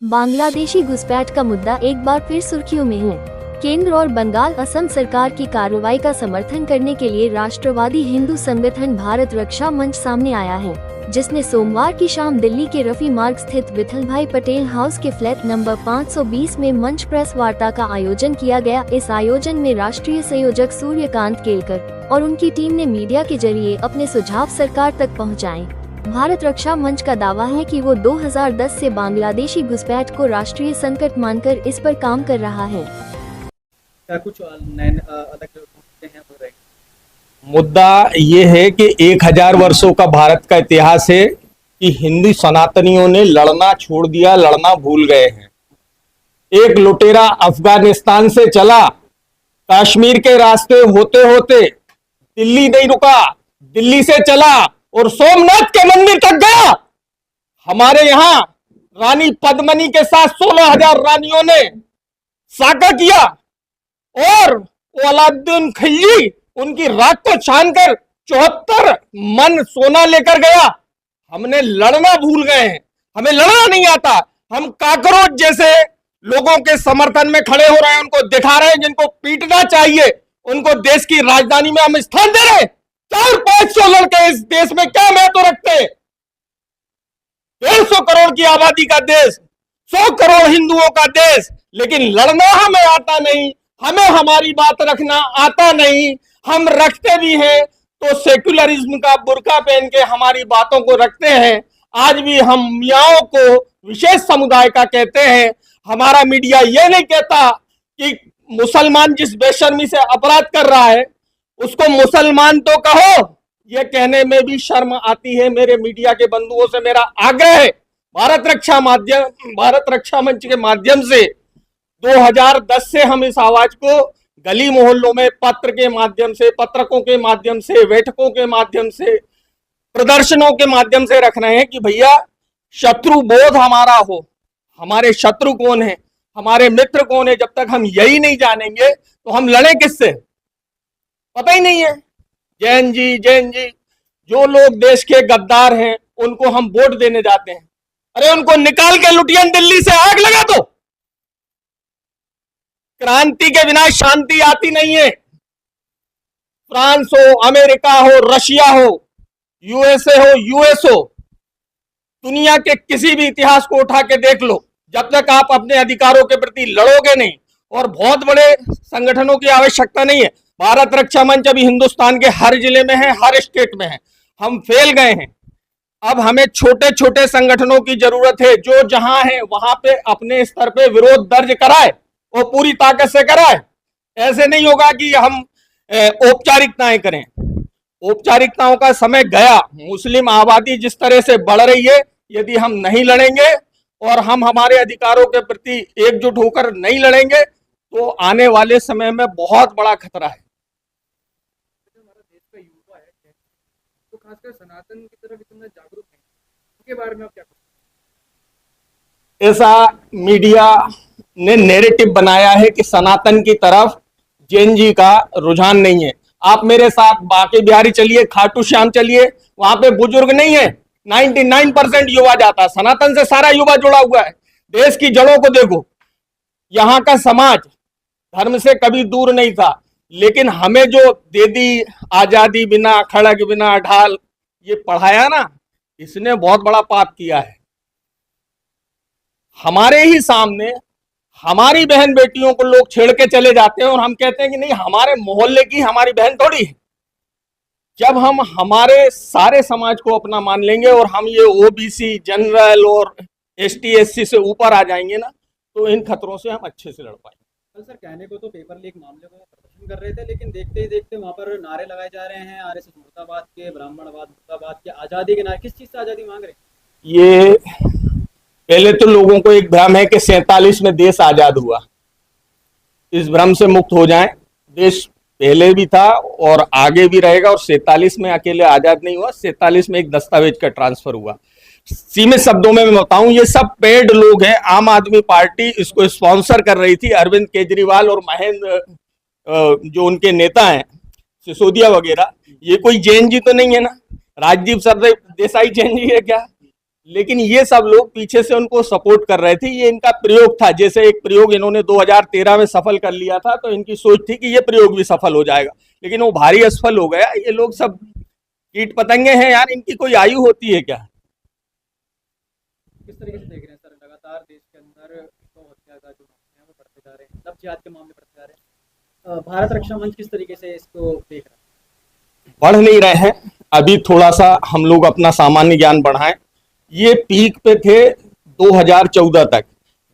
बांग्लादेशी घुसपैठ का मुद्दा एक बार फिर सुर्खियों में है। केंद्र और बंगाल असम सरकार की कार्रवाई का समर्थन करने के लिए राष्ट्रवादी हिंदू संगठन भारत रक्षा मंच सामने आया है, जिसने सोमवार की शाम दिल्ली के रफी मार्ग स्थित विठल भाई पटेल हाउस के फ्लैट नंबर 520 में मंच प्रेस वार्ता का आयोजन किया गया। इस आयोजन में राष्ट्रीय संयोजक सूर्यकांत केलकर और उनकी टीम ने मीडिया के जरिए अपने सुझाव सरकार तक पहुँचाए। भारत रक्षा मंच का दावा है कि वो 2010 से बांग्लादेशी घुसपैठ को राष्ट्रीय संकट मानकर इस पर काम कर रहा है। क्या कुछ नए अलग हैं हो रहे? मुद्दा ये है कि 1000 वर्षों का भारत का इतिहास है कि हिंदू सनातनियों ने लड़ना छोड़ दिया, लड़ना भूल गए हैं। एक लुटेरा अफगानिस्तान से चला, कश्मीर के रास्ते होते होते दिल्ली नहीं रुका, दिल्ली से चला और सोमनाथ के मंदिर तक गया। हमारे यहां रानी पद्मिनी के साथ 16,000 रानियों ने साका किया और अलाउद्दीन खिलजी उनकी रात को छानकर 74 मन सोना लेकर गया। हमने लड़ना भूल गए हैं, हमें लड़ना नहीं आता। हम काकरोच जैसे लोगों के समर्थन में खड़े हो रहे हैं, उनको दिखा रहे हैं जिनको पीटना चाहिए, उनको देश की राजधानी में हम स्थान दे रहे हैं। 400-500 लड़के इस देश में क्या महत्व रखते हैं? 150 करोड़ की आबादी का देश, 100 करोड़ हिंदुओं का देश, लेकिन लड़ना हमें आता नहीं, हमें हमारी बात रखना आता नहीं। हम रखते भी हैं तो सेक्युलरिज्म का बुर्का पहन के हमारी बातों को रखते हैं। आज भी हम मियाओं को विशेष समुदाय का कहते हैं। हमारा मीडिया ये नहीं कहता कि मुसलमान जिस बेशर्मी से अपराध कर रहा है उसको मुसलमान तो कहो, ये कहने में भी शर्म आती है। मेरे मीडिया के बंधुओं से मेरा आग्रह है, भारत रक्षा मंच के माध्यम से 2010 से हम इस आवाज को गली मोहल्लों में पत्र के माध्यम से, पत्रकों के माध्यम से, बैठकों के माध्यम से, प्रदर्शनों के माध्यम से रख रहे हैं कि भैया शत्रु बोध हमारा हो। हमारे शत्रु कौन है, हमारे मित्र कौन है, जब तक हम यही नहीं जानेंगे तो हम लड़े किससे, पता ही नहीं है। जैन जी जो लोग देश के गद्दार हैं उनको हम वोट देने जाते हैं। अरे उनको निकाल के लुटियन दिल्ली से आग लगा दो। क्रांति के बिना शांति आती नहीं है। फ्रांस हो, अमेरिका हो, रशिया हो, यूएसए हो, यूएस हो, दुनिया के किसी भी इतिहास को उठा के देख लो, जब तक आप अपने अधिकारों के प्रति लड़ोगे नहीं, और बहुत बड़े संगठनों की आवश्यकता नहीं है। भारत रक्षा मंच अभी हिंदुस्तान के हर जिले में है, हर स्टेट में है। हम फेल गए हैं। अब हमें छोटे छोटे संगठनों की जरूरत है जो जहां है वहां पे अपने स्तर पे विरोध दर्ज कराए और पूरी ताकत से कराए। ऐसे नहीं होगा कि हम औपचारिकताएं करें। औपचारिकताओं का समय गया। मुस्लिम आबादी जिस तरह से बढ़ रही है, यदि हम नहीं लड़ेंगे और हम हमारे अधिकारों के प्रति एकजुट होकर नहीं लड़ेंगे तो आने वाले समय में बहुत बड़ा खतरा है। हमारा देश का युवा है तो खासकर सनातन की तरफ इतना जागरूक है, उसके बारे में आप क्या कहेंगे? ऐसा मीडिया ने नैरेटिव बनाया है कि सनातन की तरफ जैन जी का रुझान नहीं है। आप मेरे साथ बांके बिहारी चलिए, खाटू श्याम चलिए, वहां पे बुजुर्ग नहीं है। 99% युवा जाता, सनातन से सारा युवा जुड़ा हुआ है। देश की जड़ों को देखो, यहाँ का समाज धर्म से कभी दूर नहीं था, लेकिन हमें जो दे दी आजादी बिना खड़ग बिना ढाल ये पढ़ाया ना, इसने बहुत बड़ा पाप किया है। हमारे ही सामने हमारी बहन बेटियों को लोग छेड़ के चले जाते हैं और हम कहते हैं कि नहीं, हमारे मोहल्ले की हमारी बहन थोड़ी है। जब हम हमारे सारे समाज को अपना मान लेंगे और हम ये ओबीसी, जनरल और एसटी एससी से ऊपर आ जाएंगे ना, तो इन खतरों से हम अच्छे से लड़ पाएंगे। कल सर कहने को तो पेपर लीक मामले को प्रदर्शन कर रहे थे, लेकिन देखते ही देखते वहां पर नारे लगाए जा रहे हैं, आरएसएस मुर्दाबाद के, ब्राह्मणवाद मुर्दाबाद के, आजादी के नारे। किस चीज से आजादी मांग रहे हैं? ये पहले तो लोगों को एक भ्रम है कि 47 में देश आजाद हुआ। इस भ्रम से मुक्त हो जाएं। देश पहले भी था और आगे भी रहेगा, और 47 में अकेले आजाद नहीं हुआ, 47 में एक दस्तावेज का ट्रांसफर हुआ। सीमित शब्दों में मैं बताऊं, ये सब पेड लोग हैं। आम आदमी पार्टी इसको स्पॉन्सर कर रही थी। अरविंद केजरीवाल और महेंद्र जो उनके नेता हैं, सिसोदिया वगैरह, ये कोई जैन जी तो नहीं है ना? राजदीप सरदेसाई जैन जी है क्या? लेकिन ये सब लोग पीछे से उनको सपोर्ट कर रहे थे। ये इनका प्रयोग था, जैसे एक प्रयोग इन्होंने 2013 में सफल कर लिया था, तो इनकी सोच थी कि ये प्रयोग भी सफल हो जाएगा, लेकिन वो भारी असफल हो गया। ये लोग सब कीट पतंगे हैं यार, इनकी कोई आयु होती है क्या? किस तरीके से देख रहे हैं सर, लगातार देश के अंदर गौ हत्या का जो मामले हैं वो बढ़ते जा रहे हैं, लव जिहाद के मामले बढ़ते जा रहे हैं, भारत रक्षा मंच किस तरीके से इसको देख रहा है? बढ़ नहीं रहे हैं, अभी थोड़ा सा हम लोग अपना सामान्य ज्ञान बढ़ाएं। ये पीक पे थे 2014 तक,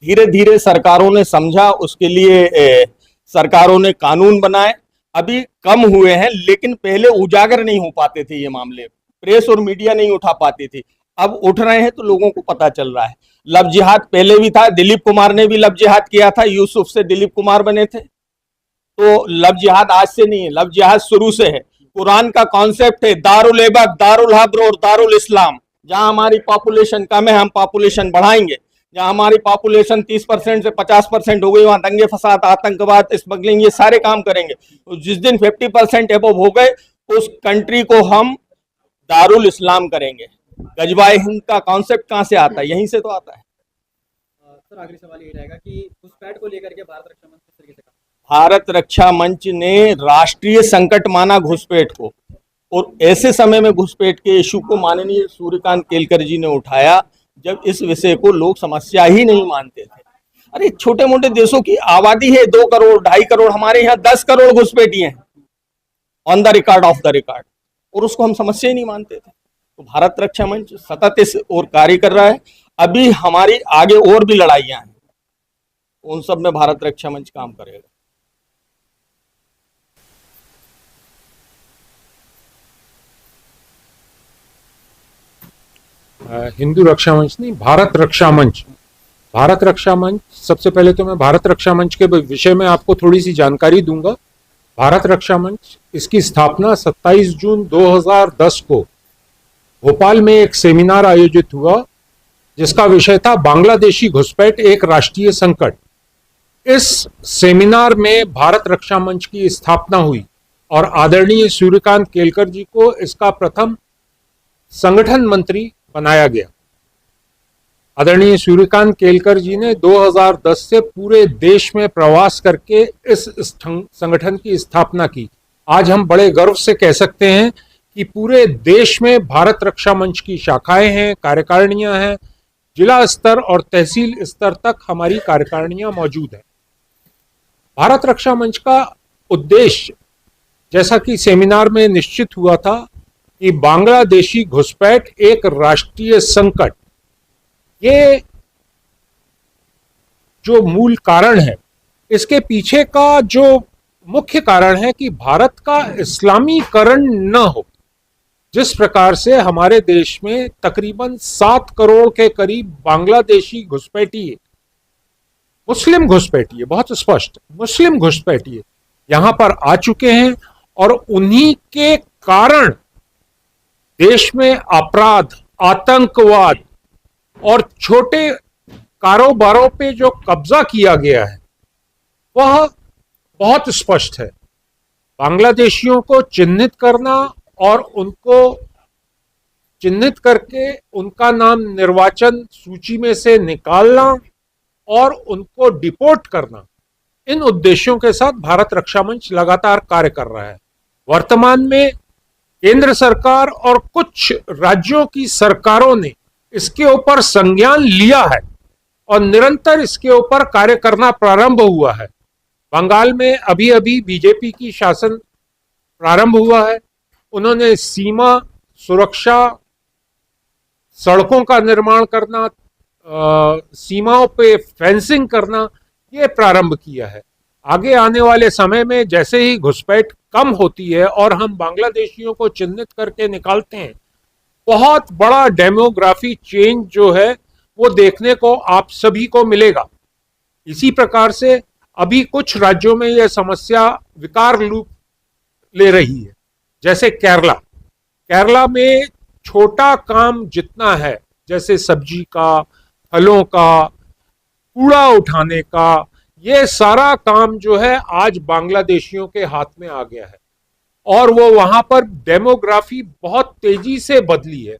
धीरे धीरे सरकारों ने समझा, उसके लिए सरकारों ने कानून बनाए, अभी कम हुए हैं, लेकिन पहले उजागर नहीं हो पाते थे ये मामले, प्रेस और मीडिया नहीं उठा पाती थी, अब उठ रहे हैं तो लोगों को पता चल रहा है। लव जिहाद पहले भी था, दिलीप कुमार ने भी लव जिहाद किया था, यूसुफ से दिलीप कुमार बने थे, तो लव जिहाद आज से नहीं है, लव जिहाद शुरू से है। कुरान का कॉन्सेप्ट है दारुल इबाद, दारुल हर्ब और दारुल इस्लाम। जहां हमारी पॉपुलेशन कम है हम पॉपुलेशन बढ़ाएंगे, जहां हमारी पॉपुलेशन 30% से 50% हो गई वहां दंगे फसाद, आतंकवाद, स्मगलिंग, ये सारे काम करेंगे। तो जिस दिन 50% एबव हो गए उस कंट्री को हम दारुल इस्लाम करेंगे। गजवाए हिंद का कॉन्सेप्ट कहां से आता है? यहीं से तो आता है। सर आखिरी सवाल ये रहेगा कि घुसपैठ को लेकर के भारत रक्षा मंच किस तरीके से भारत रक्षा मंच ने राष्ट्रीय संकट माना घुसपैठ को, और ऐसे समय में घुसपैठ के इशू को माननीय सूर्यकांत केलकर जी ने उठाया जब इस विषय को लोग समस्या ही नहीं मानते थे। अरे छोटे मोटे देशों की आबादी है 2 करोड़ 2.5 करोड़, हमारे यहाँ 10 करोड़ घुसपैठी हैं on the record, of the record, और उसको हम समस्या ही नहीं मानते थे। तो भारत रक्षा मंच सतत इस ओर कार्य कर रहा है। अभी हमारी आगे और भी लड़ाइयां हैं, उन सब में भारत रक्षा मंच काम करेगा। हिंदू रक्षा मंच नहीं, भारत रक्षा मंच। भारत रक्षा मंच, सबसे पहले तो मैं भारत रक्षा मंच के विषय में आपको थोड़ी सी जानकारी दूंगा। भारत रक्षा मंच, इसकी स्थापना 27 जून 2010 को भोपाल में एक सेमिनार आयोजित हुआ जिसका विषय था बांग्लादेशी घुसपैठ एक राष्ट्रीय संकट। इस सेमिनार में भारत रक्षा मंच की स्थापना हुई और आदरणीय सूर्यकांत केलकर जी को इसका प्रथम संगठन मंत्री बनाया गया। आदरणीय सूर्यकांत केलकर जी ने 2010 से पूरे देश में प्रवास करके इस संगठन की स्थापना की। आज हम बड़े गर्व से कह सकते हैं कि पूरे देश में भारत रक्षा मंच की शाखाएं हैं, कार्यकारिणियां हैं, जिला स्तर और तहसील स्तर तक हमारी कार्यकारिणियां मौजूद हैं। भारत रक्षा मंच का उद्देश्य, जैसा कि सेमिनार में निश्चित हुआ था, कि बांग्लादेशी घुसपैठ एक राष्ट्रीय संकट, ये जो मूल कारण है, इसके पीछे का जो मुख्य कारण है कि भारत का इस्लामीकरण न हो। जिस प्रकार से हमारे देश में तकरीबन 7 करोड़ के करीब बांग्लादेशी घुसपैठिए, मुस्लिम घुसपैठिए, बहुत स्पष्ट मुस्लिम घुसपैठिए यहां पर आ चुके हैं, और उन्हीं के कारण देश में अपराध, आतंकवाद और छोटे कारोबारों पे जो कब्जा किया गया है वह बहुत स्पष्ट है। बांग्लादेशियों को चिन्हित करना और उनको चिन्हित करके उनका नाम निर्वाचन सूची में से निकालना और उनको डिपोर्ट करना, इन उद्देश्यों के साथ भारत रक्षा मंच लगातार कार्य कर रहा है। वर्तमान में केंद्र सरकार और कुछ राज्यों की सरकारों ने इसके ऊपर संज्ञान लिया है और निरंतर इसके ऊपर कार्य करना प्रारंभ हुआ है। बंगाल में अभी अभी बीजेपी की शासन प्रारंभ हुआ है, उन्होंने सीमा सुरक्षा, सड़कों का निर्माण करना, सीमाओं पे फेंसिंग करना, ये प्रारंभ किया है। आगे आने वाले समय में जैसे ही घुसपैठ कम होती है और हम बांग्लादेशियों को चिन्हित करके निकालते हैं, बहुत बड़ा डेमोग्राफी चेंज जो है वो देखने को आप सभी को मिलेगा। इसी प्रकार से अभी कुछ राज्यों में यह समस्या विकार रूप ले रही है, जैसे केरला में छोटा काम जितना है, जैसे सब्जी का, फलों का, कूड़ा उठाने का, ये सारा काम जो है आज बांग्लादेशियों के हाथ में आ गया है और वो वहां पर डेमोग्राफी बहुत तेजी से बदली है।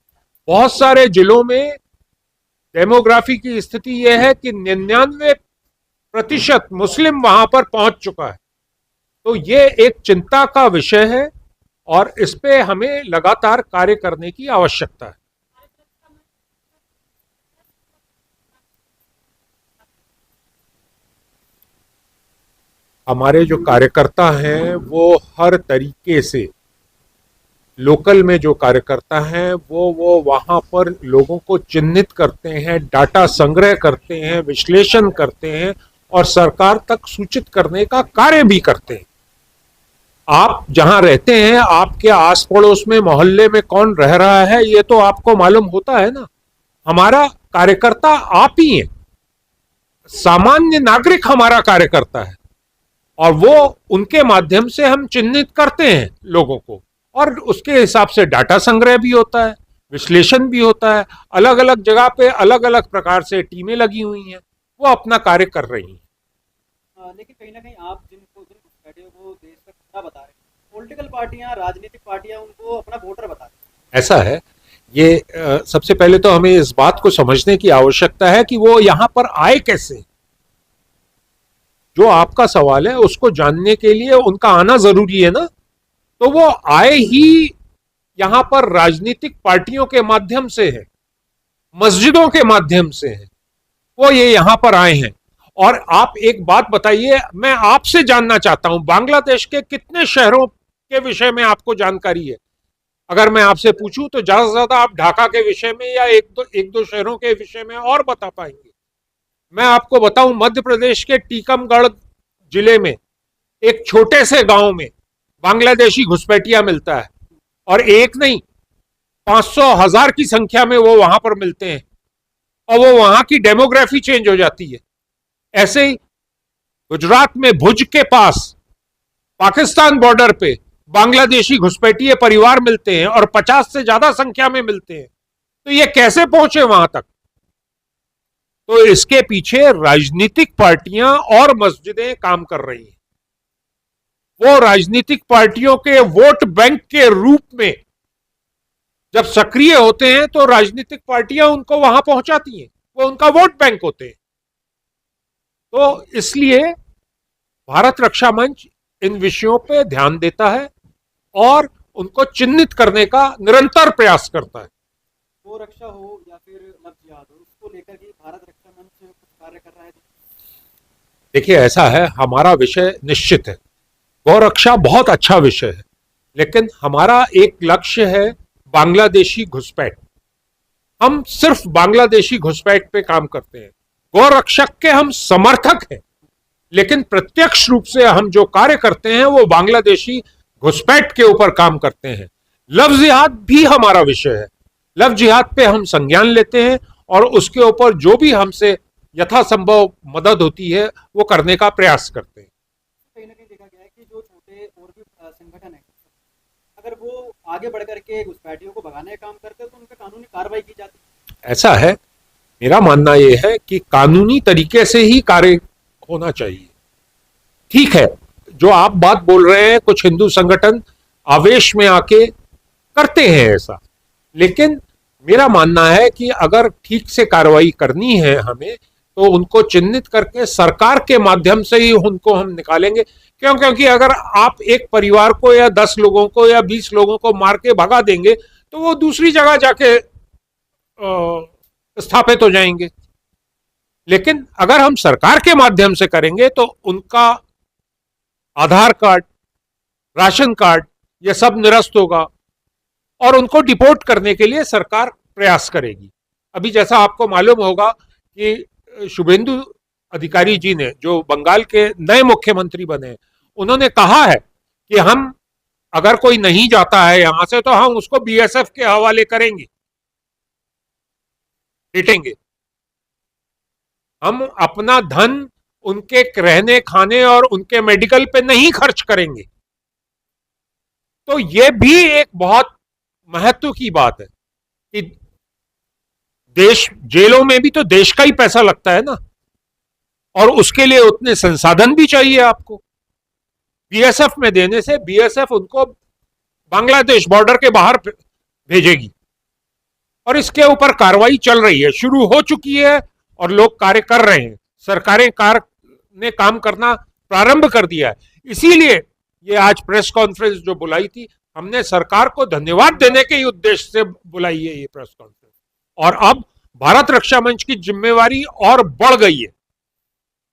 बहुत सारे जिलों में डेमोग्राफी की स्थिति यह है कि 99% मुस्लिम वहां पर पहुंच चुका है। तो ये एक चिंता का विषय है और इस पे हमें लगातार कार्य करने की आवश्यकता है। हमारे जो कार्यकर्ता हैं वो हर तरीके से, लोकल में जो कार्यकर्ता हैं वो वहां पर लोगों को चिन्हित करते हैं, डाटा संग्रह करते हैं, विश्लेषण करते हैं और सरकार तक सूचित करने का कार्य भी करते हैं। आप जहां रहते हैं, आपके आस पड़ोस में, मोहल्ले में कौन रह रहा है, ये तो आपको मालूम होता है ना। हमारा कार्यकर्ता आप ही हैं, सामान्य नागरिक हमारा कार्यकर्ता है और वो उनके माध्यम से हम चिन्हित करते हैं लोगों को और उसके हिसाब से डाटा संग्रह भी होता है, विश्लेषण भी होता है। अलग अलग जगह पे अलग अलग प्रकार से टीमें लगी हुई हैं, वो अपना कार्य कर रही हैं। लेकिन कहीं ना कहीं आप जिन घुसपैठियों को देश का खतरा बता रहे हैं, पॉलिटिकल पार्टियां, राजनीतिक पार्टियां उनको अपना वोटर बता रही हैं। ऐसा है, ये सबसे पहले तो हमें इस बात को समझने की आवश्यकता है कि वो यहां पर आए कैसे। जो आपका सवाल है उसको जानने के लिए उनका आना जरूरी है ना। तो वो आए ही यहां पर राजनीतिक पार्टियों के माध्यम से है, मस्जिदों के माध्यम से है, वो ये यहां पर आए हैं। और आप एक बात बताइए, मैं आपसे जानना चाहता हूं, बांग्लादेश के कितने शहरों के विषय में आपको जानकारी है? अगर मैं आपसे पूछूं तो ज्यादा से ज्यादा आप ढाका के विषय में या एक दो शहरों के विषय में और बता पाएंगे। मैं आपको बताऊं, मध्य प्रदेश के टीकमगढ़ जिले में एक छोटे से गांव में बांग्लादेशी घुसपैठिया मिलता है और एक नहीं, 500,000 की संख्या में वो वहां पर मिलते हैं और वो वहां की डेमोग्राफी चेंज हो जाती है। ऐसे ही गुजरात में भुज के पास पाकिस्तान बॉर्डर पे बांग्लादेशी घुसपैठिए परिवार मिलते हैं और 50 से ज्यादा संख्या में मिलते हैं। तो ये कैसे पहुंचे वहां तक? तो इसके पीछे राजनीतिक पार्टियां और मस्जिदें काम कर रही हैं। वो राजनीतिक पार्टियों के वोट बैंक के रूप में जब सक्रिय होते हैं तो राजनीतिक पार्टियां उनको वहां पहुंचाती हैं, वो उनका वोट बैंक होते हैं। तो इसलिए भारत रक्षा मंच इन विषयों पे ध्यान देता है और उनको चिन्हित करने का निरंतर प्रयास करता है। गो रक्षा हो या फिर लव जिहाद हो, उसको लेकर के भारत रक्षा मंच कुछ कार्य कर रहा है। देखिए, ऐसा है, हमारा विषय निश्चित है, गौ रक्षा बहुत अच्छा विषय है, लेकिन हमारा एक लक्ष्य है बांग्लादेशी घुसपैठ। हम सिर्फ बांग्लादेशी घुसपैठ पे काम करते हैं। गौ रक्षक के हम समर्थक हैं, लेकिन प्रत्यक्ष रूप से हम जो कार्य करते हैं वो बांग्लादेशी घुसपैठ के ऊपर काम करते हैं। लव जिहाद भी हमारा विषय है। लव जिहाद पे हम संज्ञान लेते हैं और उसके ऊपर जो भी हमसे यथासंभव मदद होती है वो करने का प्रयास करते हैं। कहीं ना कहीं देखा गया है कि जो छोटे और भी संगठन है, अगर वो आगे बढ़ करके घुसपैठियों को भगाने का काम करते हैं तो उन पर कानूनी कार्रवाई की जाती है। ऐसा है, मेरा मानना यह है कि कानूनी तरीके से ही कार्य होना चाहिए। ठीक है, जो आप बात बोल रहे हैं, कुछ हिंदू संगठन आवेश में आके करते हैं ऐसा, लेकिन मेरा मानना है कि अगर ठीक से कार्रवाई करनी है हमें, तो उनको चिन्हित करके सरकार के माध्यम से ही उनको हम निकालेंगे। क्योंकि अगर आप एक परिवार को या 10 लोगों को या 20 लोगों को मार के भगा देंगे तो वो दूसरी जगह जाके स्थापित हो जाएंगे। लेकिन अगर हम सरकार के माध्यम से करेंगे तो उनका आधार कार्ड, राशन कार्ड, ये सब निरस्त होगा और उनको डिपोर्ट करने के लिए सरकार प्रयास करेगी। अभी जैसा आपको मालूम होगा कि शुभेंदु अधिकारी जी ने, जो बंगाल के नए मुख्यमंत्री बने, उन्होंने कहा है कि हम अगर कोई नहीं जाता है यहां से तो हम उसको बीएसएफ के हवाले करेंगे, पीटेंगे। हम अपना धन उनके रहने खाने और उनके मेडिकल पे नहीं खर्च करेंगे। तो यह भी एक बहुत महत्व की बात है कि देश, जेलों में भी तो देश का ही पैसा लगता है ना, और उसके लिए उतने संसाधन भी चाहिए आपको। बीएसएफ में देने से बीएसएफ उनको बांग्लादेश बॉर्डर के बाहर भेजेगी और इसके ऊपर कार्रवाई चल रही है, शुरू हो चुकी है और लोग कार्य कर रहे हैं। सरकारें ने काम करना प्रारंभ कर दिया है। इसीलिए ये आज प्रेस कॉन्फ्रेंस जो बुलाई थी, हमने सरकार को धन्यवाद देने के ही उद्देश्य से बुलाई है ये प्रेस कॉन्फ्रेंस। और अब भारत रक्षा मंच की जिम्मेवारी और बढ़ गई है।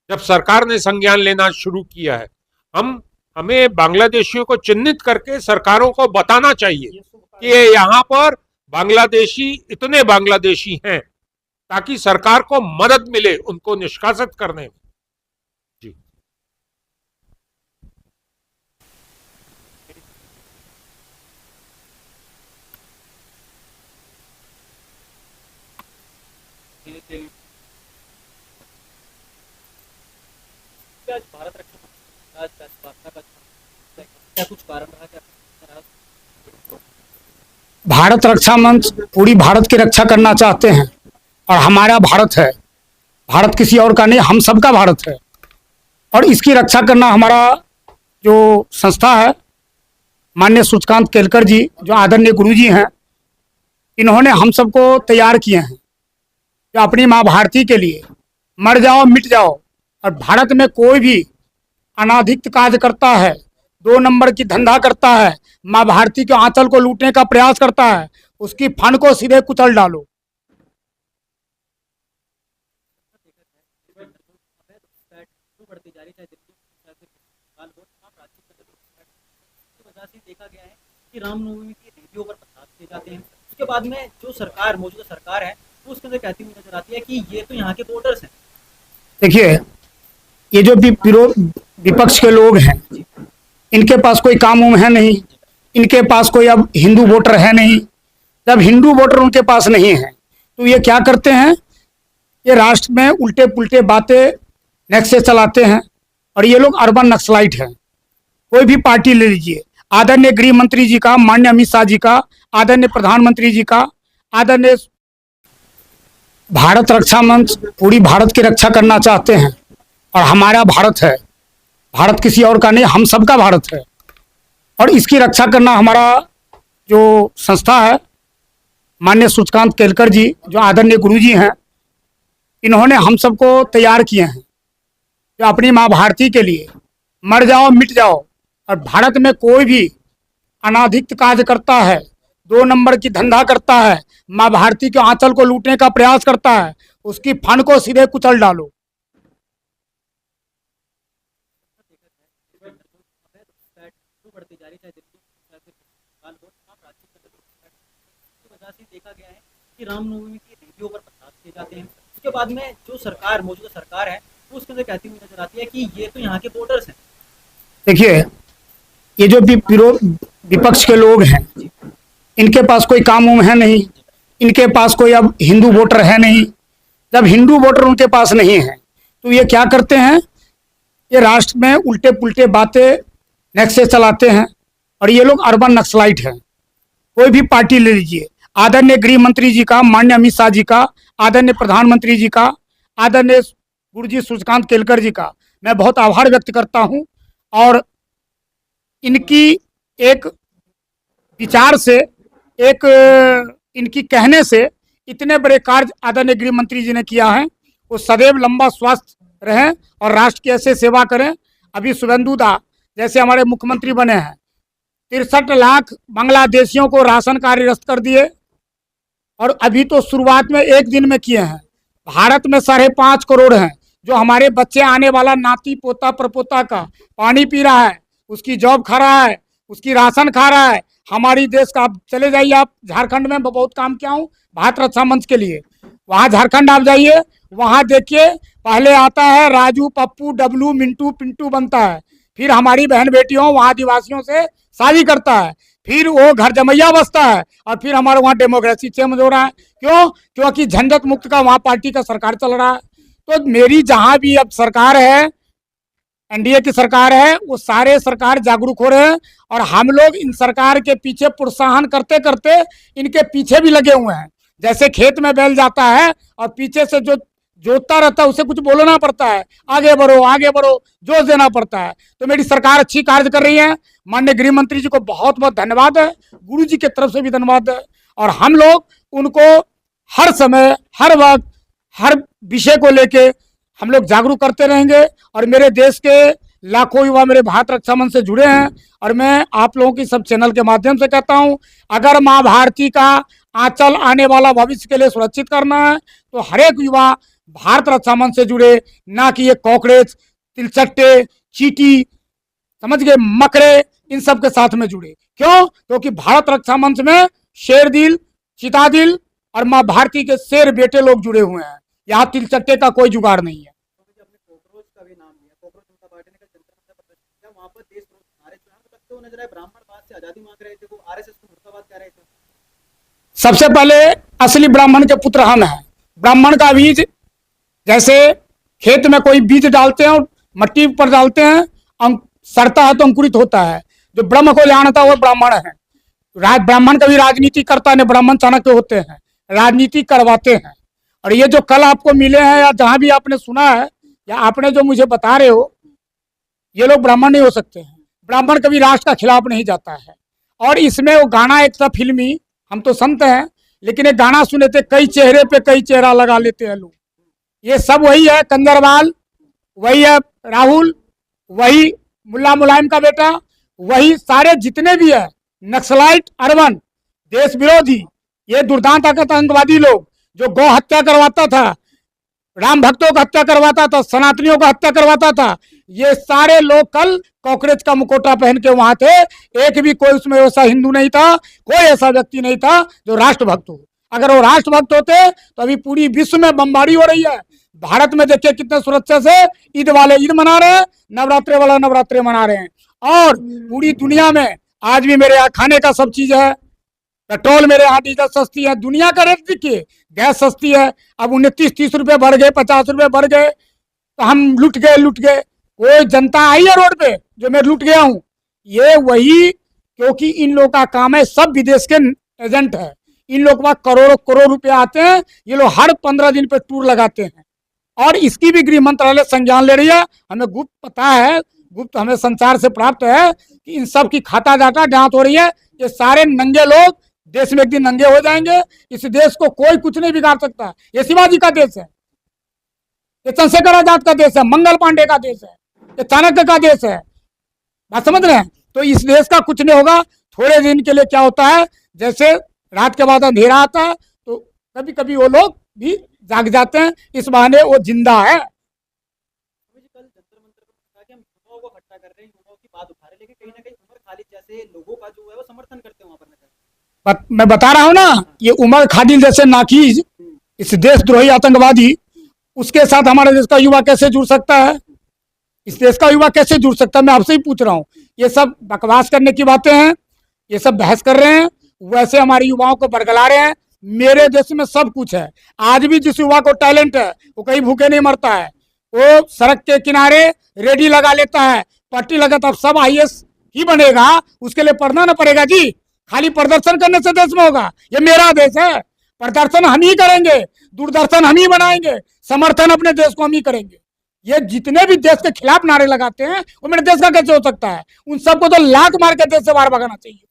जब सरकार ने संज्ञान लेना शुरू किया है, हमें बांग्लादेशियों को चिन्हित करके सरकारों को बताना चाहिए कि यहाँ पर बांग्लादेशी, इतने बांग्लादेशी हैं, ताकि सरकार को मदद मिले उनको निष्कासित करने में। जी, आज भारत रक्षा आज वार्ता का क्या कुछ कारण रहा, क्या रहा? भारत रक्षा मंच पूरी भारत की रक्षा करना चाहते हैं और हमारा भारत है, भारत किसी और का नहीं, हम सबका भारत है और इसकी रक्षा करना हमारा जो संस्था है, माननीय सूर्यकांत केलकर जी जो आदरणीय गुरु जी हैं, इन्होंने हम सबको तैयार किए हैं जो अपनी माँ भारती के लिए मर जाओ मिट जाओ। और भारत में कोई भी अनाधिकृत कार्य करता है, 2 नंबर की धंधा करता है, माँ भारती के आंचल को लूटने का प्रयास करता है, उसकी फंड को सीधे कुचल डालो। बढ़ती जा रही है, देखा गया है कि रामनवमी की रेडियो पर प्रसाद किए जाते हैं। उसके बाद में जो सरकार, मौजूदा सरकार है, वो उसके अंदर कहती हुई नजर आती है कि ये तो यहाँ के वोटर्स हैं। देखिए, ये जो विपक्ष के लोग हैं, इनके पास कोई काम उम है नहीं, इनके पास कोई अब हिंदू वोटर है नहीं। जब हिंदू वोटर उनके पास नहीं है तो ये क्या करते हैं, ये राष्ट्र में उल्टे पुल्टे बातें नेक्स्ट से चलाते हैं और ये लोग अर्बन नक्सलाइट हैं। कोई भी पार्टी ले लीजिए, आदरणीय गृह मंत्री जी का, माननीय अमित शाह जी का, आदरणीय प्रधानमंत्री जी का, आदरणीय भारत रक्षा मंच पूरी भारत की रक्षा करना चाहते हैं और हमारा भारत है, भारत किसी और का नहीं, हम सबका भारत है और इसकी रक्षा करना हमारा जो संस्था है, माननीय सूर्यकांत केलकर जी जो आदरणीय गुरु जी हैं, इन्होंने हम सबको तैयार किए हैं जो अपनी माँ भारती के लिए मर जाओ मिट जाओ। और भारत में कोई भी अनाधिकृत कार्य करता है, 2 नंबर की धंधा करता है, माँ भारती के आंचल को लूटने का प्रयास करता है, उसकी फंड को सीधे कुचल डालो। बढ़ती जा रही है, देखा गया है कि रामनवमी की रेडियो पर प्रसाद किए जाते हैं। उसके बाद में जो सरकार, मौजूदा सरकार है, वो उसके अंदर कहती हुई नजर आती है कि ये तो यहाँ के वोटर्स हैं। देखिए, ये जो विपक्ष के लोग हैं, इनके पास कोई काम उम है नहीं, इनके पास कोई अब हिंदू वोटर है नहीं। जब हिंदू वोटर उनके पास नहीं है तो ये क्या करते हैं, ये राष्ट्र में उल्टे पुल्टे बातें नेक्स्ट से चलाते हैं और ये लोग अर्बन नक्सलाइट हैं। कोई भी पार्टी ले लीजिए, आदरणीय गृह मंत्री जी का, माननीय अमित शाह जी का, आदरणीय प्रधानमंत्री जी का, आदरणीय गुरु जी सूर्यकांत केलकर जी का मैं बहुत आभार व्यक्त करता हूं और इनकी एक विचार से, एक इनकी कहने से इतने बड़े कार्य आदरणीय गृह मंत्री जी ने किया है। वो सदैव लंबा स्वस्थ रहें और राष्ट्र की ऐसे सेवा करें। अभी शुभेंदु दा जैसे हमारे मुख्यमंत्री बने हैं, 63 लाख बांग्लादेशियों को राशन कार्ड निरस्त कर दिए और अभी तो शुरुआत में 1 दिन में किए हैं। भारत में 5.5 करोड़ हैं जो हमारे बच्चे, आने वाला नाती पोता परपोता का पानी पी रहा है, उसकी जॉब खा रहा है, उसकी राशन खा रहा है। हमारी देश का, आप चले जाइए, आप झारखंड में बहुत काम किया हूँ भारत रक्षा मंच के लिए, वहाँ झारखंड आप जाइए, वहाँ देखिए पहले आता है राजू, पप्पू, डब्लू, मिंटू, पिंटू बनता है, फिर हमारी बहन बेटियों वहाँ आदिवासियों से शादी करता है, फिर वो घर जमैया बसता है और फिर हमारे वहाँ डेमोक्रेसी चेंज हो रहा है। क्यों? क्योंकि झंझट मुक्त का वहाँ पार्टी का सरकार चल रहा है। तो मेरी जहाँ भी अब सरकार है, एनडीए की सरकार है, वो सारे सरकार जागरूक हो रहे हैं और हम लोग इन सरकार के पीछे प्रोत्साहन करते करते इनके पीछे भी लगे हुए हैं। जैसे खेत में बैल जाता है और पीछे से जो जोतता रहता है उसे कुछ बोलना पड़ता है, आगे बढ़ो, जोश देना पड़ता है। तो मेरी सरकार अच्छी कार्य कर रही है। माननीय गृह मंत्री जी को बहुत बहुत धन्यवाद है, गुरु जी की तरफ से भी धन्यवाद है और हम लोग उनको हर समय, हर वक्त, हर विषय को लेके हम लोग जागरूक करते रहेंगे। और मेरे देश के लाखों युवा मेरे भारत रक्षा मंच से जुड़े हैं और मैं आप लोगों की सब चैनल के माध्यम से कहता हूं, अगर माँ भारती का आंचल आने वाला भविष्य के लिए सुरक्षित करना है तो हर एक युवा भारत रक्षा मंच से जुड़े, ना कि ये कॉकरेज, तिलचट्टे, चीटी, समझ गए, मकरे, इन सब के साथ में जुड़े। क्यों? क्योंकि भारत रक्षा मंच में शेरदिल, चितादिल और माँ भारती के शेर बेटे लोग जुड़े हुए हैं। यहाँ तिलचट्टे का कोई जुगाड़ नहीं है। अपने कॉकरोच का भी नाम लिया, कॉकरोच जनता पार्टी ने कल जंतर मंतर प्रदर्शन किया, वहां पर देश नारे लगते हुए नजर आए, ब्राह्मणवाद से आजादी मांग रहे थे, वो आरएसएस को मुर्दाबाद कह रहे थे। सबसे पहले असली ब्राह्मण के पुत्र हम हैं। ब्राह्मण का बीज जैसे खेत में कोई बीज डालते हैं और मट्टी पर डालते हैं, सड़ता है तो अंकुरित होता है। जो ब्रह्म को जानता है वो ब्राह्मण है। ब्राह्मण कभी राजनीति करता नहीं, ब्राह्मण चाणक्य होते हैं, राजनीति करवाते हैं। और ये जो कल आपको मिले हैं या जहां भी आपने सुना है या आपने जो मुझे बता रहे हो, ये लोग ब्राह्मण नहीं हो सकते हैं। ब्राह्मण कभी राष्ट्र का खिलाफ नहीं जाता है। और इसमें वो गाना एक था फिल्मी, हम तो संत हैं, लेकिन एक गाना सुने थे, कई चेहरे पे कई चेहरा लगा लेते हैं लोग। ये सब वही है, कंजरवाल वही है, राहुल वही, मुल्ला मुलायम का बेटा वही, सारे जितने भी है नक्सलाइट, अर्बन, देश विरोधी, ये दुर्दांत आतंकवादी लोग जो गौ हत्या करवाता था, राम भक्तों का हत्या करवाता था, सनातनियों का हत्या करवाता था, ये सारे लोग कल कॉकरेज का मुकोटा पहन के वहां थे। एक भी कोई उसमें ऐसा हिंदू नहीं था, कोई ऐसा व्यक्ति नहीं था जो राष्ट्रभक्त हो। अगर वो राष्ट्रभक्त होते तो अभी पूरी विश्व में बमबारी हो रही है। भारत में देखिए कितने सुरक्षा से ईद वाले ईद मना रहे हैं, नवरात्रे वाला नवरात्रे मना रहे हैं। और पूरी दुनिया में आज भी मेरे यहाँ खाने का सब चीज है, पेट्रोल मेरे यहाँ डीजल सस्ती है, दुनिया का रेट देखिए, गैस सस्ती है। अब 29-30 रुपए बढ़ गए, 50 रुपए बढ़ गए, तो हम लुट गए। कोई जनता आई है रोड पे जो मैं लुट गया हूँ? ये वही, क्योंकि इन लोगों का काम है, सब विदेश के एजेंट है, इन लोग के पास करोड़ों करोड़ रुपए आते हैं। ये लोग हर 15 दिन पे टूर लगाते हैं और इसकी भी गृह मंत्रालय संज्ञान ले रही है। हमें गुप्त पता है, गुप्त हमें संचार से प्राप्त है कि इन सब की खाता डाटा जांच हो रही है। ये सारे नंगे लोग देश में एक दिन नंगे हो जाएंगे। इस देश को कोई कुछ नहीं बिगाड़ सकता। ये शिवाजी का देश है, ये चंद्रशेखर आजाद का देश है, मंगल पांडे का देश है, ये चाणक्य का देश है। बात समझ रहे हैं? तो इस देश का कुछ नहीं होगा। थोड़े दिन के लिए क्या होता है, जैसे रात के बाद अंधेरा आता है तो कभी कभी वो लोग भी जाग जाते हैं, इस बहाने वो जिंदा है। कल जंतर मंतर पर कि हम युवाओं को इकट्ठा कर रहे हैं, युवाओं की बात उठा रहे हैं, लेकिन कहीं ना कहीं उमर खालिद जैसे लोगों का जो है वो समर्थन करते हैं वहां पर। मैं बता रहा हूं ना, ये उमर खालिद जैसे नाकीज, इस देशद्रोही आतंकवादी, उसके साथ हमारे देश का युवा कैसे जुड़ सकता है? इस देश का युवा कैसे जुड़ सकता है? मैं आपसे ही पूछ रहा हूँ। ये सब बकवास करने की बातें हैं, ये सब बहस कर रहे हैं, वैसे हमारे युवाओं को बरगला रहे हैं। मेरे देश में सब कुछ है। आज भी जिस युवा को टैलेंट है वो कहीं भूखे नहीं मरता है। वो सड़क के किनारे रेडी लगा लेता है, पट्टी लगाता, अब सब IAS ही बनेगा, उसके लिए पढ़ना ना पड़ेगा जी। खाली प्रदर्शन करने से देश में होगा? ये मेरा देश है, प्रदर्शन हम ही करेंगे, दूरदर्शन हम ही बनाएंगे, समर्थन अपने देश को हम ही करेंगे। ये जितने भी देश के खिलाफ नारे लगाते हैं वो मेरे देश का कैसे हो सकता है? उन सबको तो लात मार के देश से बाहर भगाना चाहिए।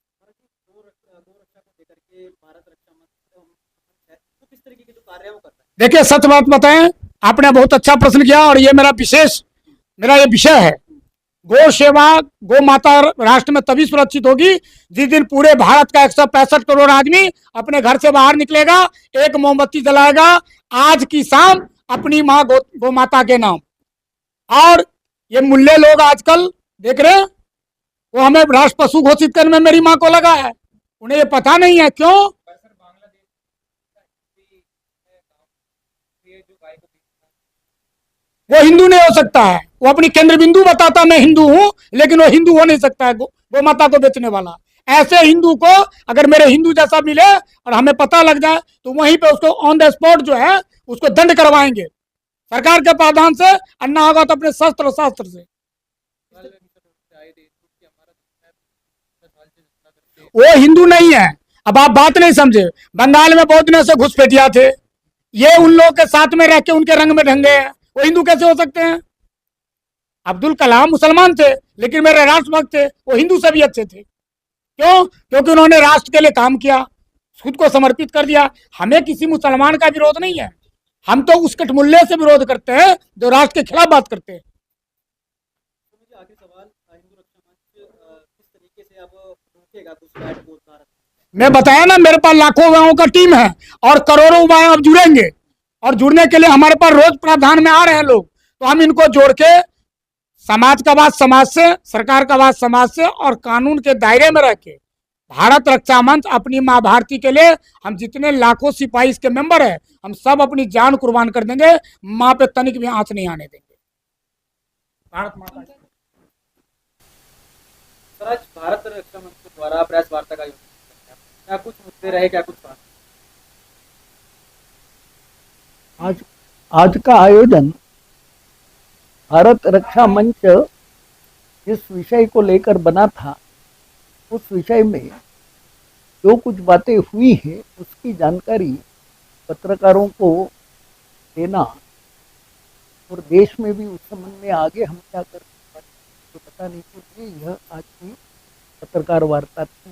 देखिए सच बात बताएं, आपने बहुत अच्छा प्रश्न किया और ये मेरा ये विषय है। गौ सेवा, गौ माता राष्ट्र में तभी सुरक्षित होगी जिस दिन पूरे भारत का 165 करोड़ आदमी अपने घर से बाहर निकलेगा, एक मोमबत्ती जलाएगा आज की शाम अपनी माँ गौ माता के नाम। और ये मुल्ले लोग आजकल देख रहे हैं, वो हमें राष्ट्र पशु घोषित करने में मेरी माँ को लगा है, उन्हें ये पता नहीं है। क्यों? वो हिंदू नहीं हो सकता है। वो अपनी केंद्र बिंदु बताता मैं हिंदू हूं, लेकिन वो हिंदू हो नहीं सकता है गौ माता को बेचने वाला। ऐसे हिंदू को अगर मेरे हिंदू जैसा मिले और हमें पता लग जाए तो वहीं पे उसको ऑन द स्पॉट जो है उसको दंड करवाएंगे सरकार के प्रावधान से, अन्ना होगा तो अपने शस्त्र से। वो हिंदू नहीं है। अब आप बात नहीं समझे, बंगाल में बहुत दिनों से घुसपैठिया थे, ये उन लोगों के साथ में रह के उनके रंग में ढंगे हैं, वो हिंदू कैसे हो सकते हैं? अब्दुल कलाम मुसलमान थे लेकिन मेरे राष्ट्रभक्त थे, वो हिंदू से भी अच्छे थे। क्यों? क्योंकि उन्होंने राष्ट्र के लिए काम किया, खुद को समर्पित कर दिया। हमें किसी मुसलमान का विरोध नहीं है, हम तो उस कठमुल्ले से विरोध करते हैं जो राष्ट्र के खिलाफ बात करते हैं। तो मुझे आखिरी सवाल, हिंदू रक्षा मंच किस तरीके से अब रोकेगा घुसपैठ को भारत? मैं बताया ना, मेरे पास लाखों युवाओं का टीम है और करोड़ों युवा अब जुड़ेंगे, और जुड़ने के लिए हमारे पास रोज प्रावधान में आ रहे हैं लोग, तो हम इनको जोड़ के समाज का बात समाज से, सरकार का बात समाज से, और कानून के दायरे में रह के भारत रक्षा मंच अपनी माँ भारती के लिए हम जितने लाखों सिपाही इसके मेंबर है, हम सब अपनी जान कुर्बान कर देंगे, माँ पे तनिक भी आंच नहीं आने देंगे। भारत माता की। सर, आज भारत रक्षा मंच के द्वारा प्रेस वार्ता का आयोजन किया गया। क्या कुछ मुद्दे रहे, क्या कुछ बात? आज का आयोजन भारत रक्षा मंच जिस विषय को लेकर बना था, उस विषय में जो कुछ बातें हुई है उसकी जानकारी पत्रकारों को देना, और देश में भी उस संबंध में आगे हम क्या कर सकते तो बताने के लिए यह आज की पत्रकार वार्ता थी।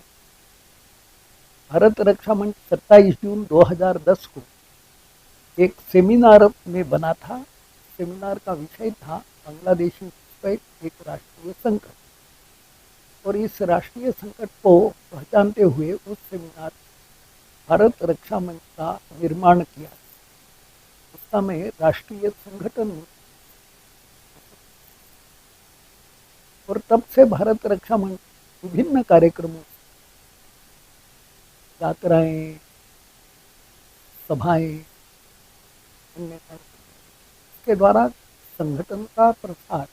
भारत रक्षा मंच 27 जून 2010 को एक सेमिनार में बना था। सेमिनार का विषय था बांग्लादेशी घुसपैठ एक राष्ट्रीय संकट, और इस राष्ट्रीय संकट को पहचानते हुए उस सेमिनार भारत रक्षा मंच का निर्माण किया। उस समय राष्ट्रीय संगठन, और तब से भारत रक्षा मंच विभिन्न कार्यक्रमों, यात्राएं, सभाएं के द्वारा संगठन का प्रसार,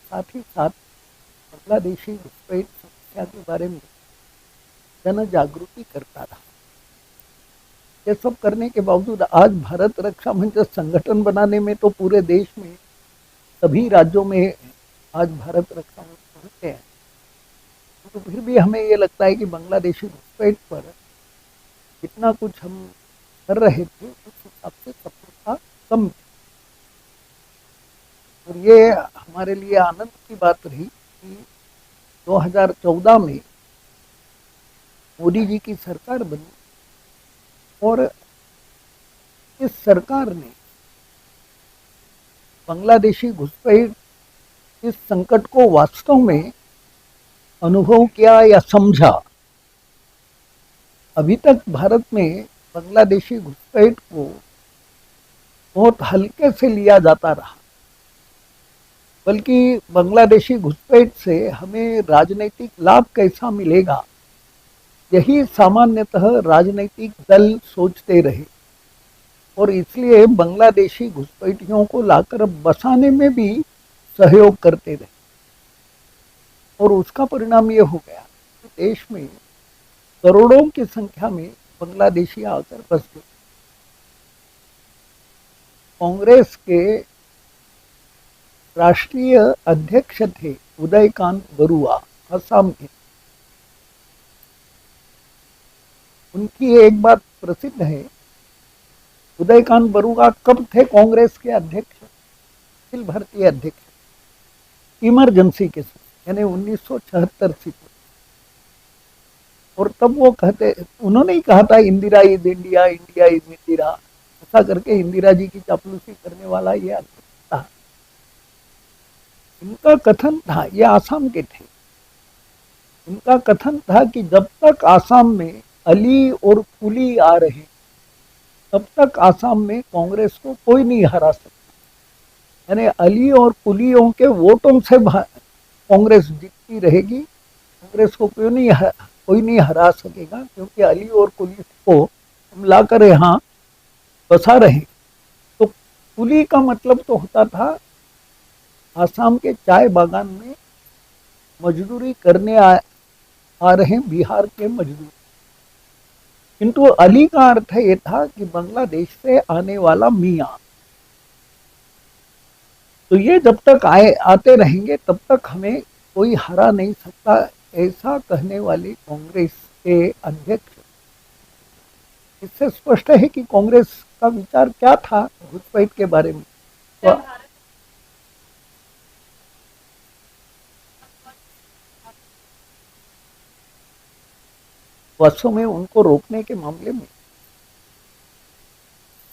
साथ ही साथ बांग्लादेशी घुसपैठ समस्या के बारे में जन जागृति करता था। ये सब करने के बावजूद आज भारत रक्षा मंच संगठन बनाने में तो पूरे देश में सभी राज्यों में आज भारत रक्षा मंच पहुंचे हैं, तो फिर भी हमें ये लगता है कि बांग्लादेशी घुसपैठ पर जितना कुछ हम कर रहे थे उस हिसाब से सफलता कम थी। और ये हमारे लिए आनंद की बात रही कि 2014 में मोदी जी की सरकार बनी, और इस सरकार ने बांग्लादेशी घुसपैठ इस संकट को वास्तव में अनुभव किया या समझा। अभी तक भारत में बांग्लादेशी घुसपैठ को बहुत हल्के से लिया जाता रहा, बल्कि बांग्लादेशी घुसपैठ से हमें राजनीतिक लाभ कैसा मिलेगा, यही सामान्यतः राजनीतिक दल सोचते रहे, और इसलिए बांग्लादेशी घुसपैठियों को लाकर बसाने में भी सहयोग करते रहे। और उसका परिणाम ये हो गया कि देश में करोड़ों की संख्या में बांग्लादेशी आकर बस गए। कांग्रेस के राष्ट्रीय अध्यक्ष थे उदयकांत बरुआ, असम के। उनकी एक बात प्रसिद्ध है, उदयकांत बरुआ कब थे कांग्रेस के अध्यक्ष, अखिल भारतीय अध्यक्ष, इमरजेंसी के समय, यानी 1976 से। और तब वो कहते, उन्होंने ही कहा था Indira is India, India is Indira, ऐसा करके इंदिरा जी की चापलूसी करने वाला ये अध्यक्ष था। इनका कथन था, ये आसाम के थे, इनका कथन था कि जब तक आसाम में अली और कुली आ रहे तब तक आसाम में कांग्रेस को कोई नहीं हरा सकता। यानी अली और कुलियों के वोटों से कांग्रेस जीतती रहेगी, कांग्रेस को कोई नहीं हरा सकेगा, क्योंकि अली और कुली को हम लाकर यहाँ बसा रहे। तो कुली का मतलब तो होता था आसाम के चाय बागान में मजदूरी करने आ रहे बिहार के मजदूर, किंतु अली का अर्थ ये था कि बांग्लादेश से आने वाला मियाँ। तो ये जब तक आते रहेंगे तब तक हमें कोई हरा नहीं सकता, ऐसा कहने वाले कांग्रेस के अध्यक्ष। इससे स्पष्ट है कि कांग्रेस का विचार क्या था घुसपैठ के बारे में। तो वास्तव में उनको रोकने के मामले में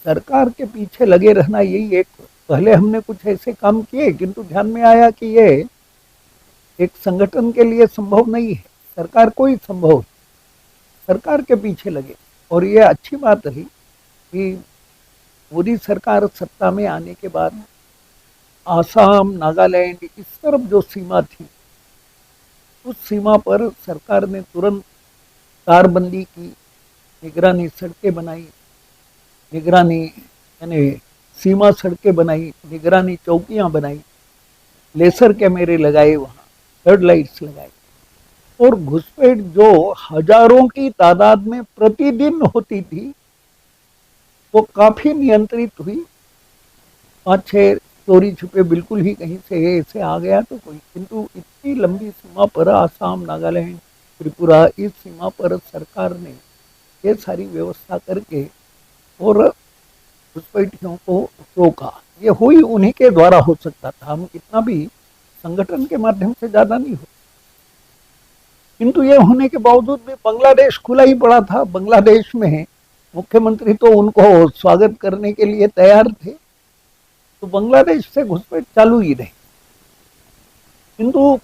सरकार के पीछे लगे रहना यही एक, पहले हमने कुछ ऐसे काम किए किंतु ध्यान में आया कि ये एक संगठन के लिए संभव नहीं है, सरकार को ही संभव है, सरकार के पीछे लगे। और ये अच्छी बात रही कि मोदी सरकार सत्ता में आने के बाद आसाम, नागालैंड, इस तरफ जो सीमा थी उस सीमा पर सरकार ने तुरंत तारबंदी की, निगरानी सड़कें बनाई, निगरानी यानी सीमा सड़कें बनाई, निगरानी चौकियां बनाई, लेसर कैमरे लगाए, वहाँ फ्लड लाइट्स लगाई, और घुसपैठ जो हजारों की तादाद में प्रतिदिन होती थी वो काफी नियंत्रित हुई। 5-6 चोरी छुपे बिल्कुल ही कहीं से ऐसे आ गया तो कोई, किंतु इतनी लंबी सीमा पर आसाम, नागालैंड, त्रिपुरा, इस सीमा पर सरकार ने ये सारी व्यवस्था करके और घुसपैठियों को रोका। ये हुई उन्हीं के द्वारा हो सकता था, हम कितना भी संगठन के माध्यम से ज्यादा नहीं हो, किंतु ये होने के बावजूद भी बांग्लादेश खुला ही पड़ा था। बांग्लादेश में मुख्यमंत्री तो उनको स्वागत करने के लिए तैयार थे, तो बांग्लादेश से घुसपैठ चालू ही रही। किंतु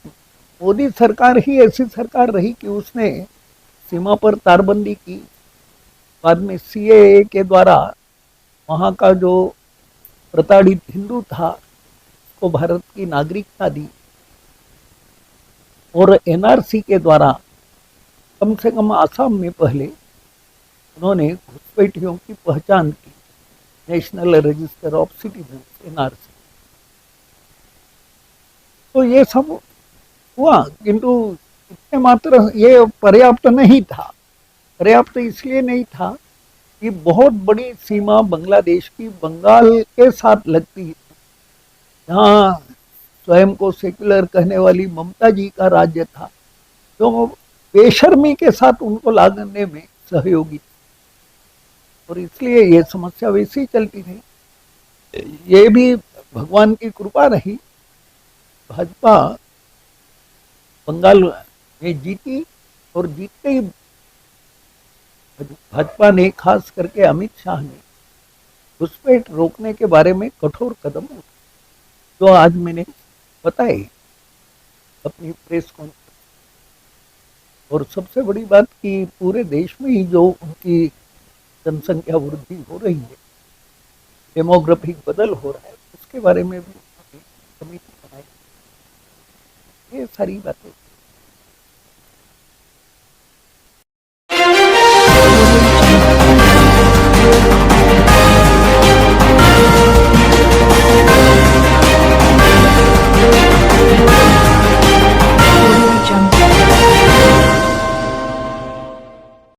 मोदी सरकार ही ऐसी सरकार रही कि उसने सीमा पर तारबंदी की, बाद में सीएए के द्वारा वहाँ का जो प्रताड़ित हिंदू था उसको भारत की नागरिकता दी, और एनआरसी के द्वारा कम से कम आसाम में पहले उन्होंने घुसपैठियों की पहचान की, national register of citizen, NRC. तो ये सब हुआ, किंतु इतने मात्र ये पर्याप्त नहीं था। पर्याप्त इसलिए नहीं था कि बहुत बड़ी सीमा बांग्लादेश की बंगाल के साथ लगती है, जहाँ स्वयं को सेक्युलर कहने वाली ममता जी का राज्य था, जो बेशर्मी के साथ उनको लागने में सहयोगी थी, और इसलिए ये समस्या वैसे ही चलती रही। ये भी भगवान की कृपा रही, भाजपा बंगाल में जीती, और जीतते ही भाजपा ने, खास करके अमित शाह ने, घुसपैठ रोकने के बारे में कठोर कदम उठाए, जो आज मैंने बताए अपनी प्रेस कॉन्फ्रेंस। और सबसे बड़ी बात कि पूरे देश में ही जो उनकी जनसंख्या वृद्धि हो रही है, डेमोग्राफिक बदल हो रहा है, उसके बारे में भी समिति बनाई, ये सारी बातें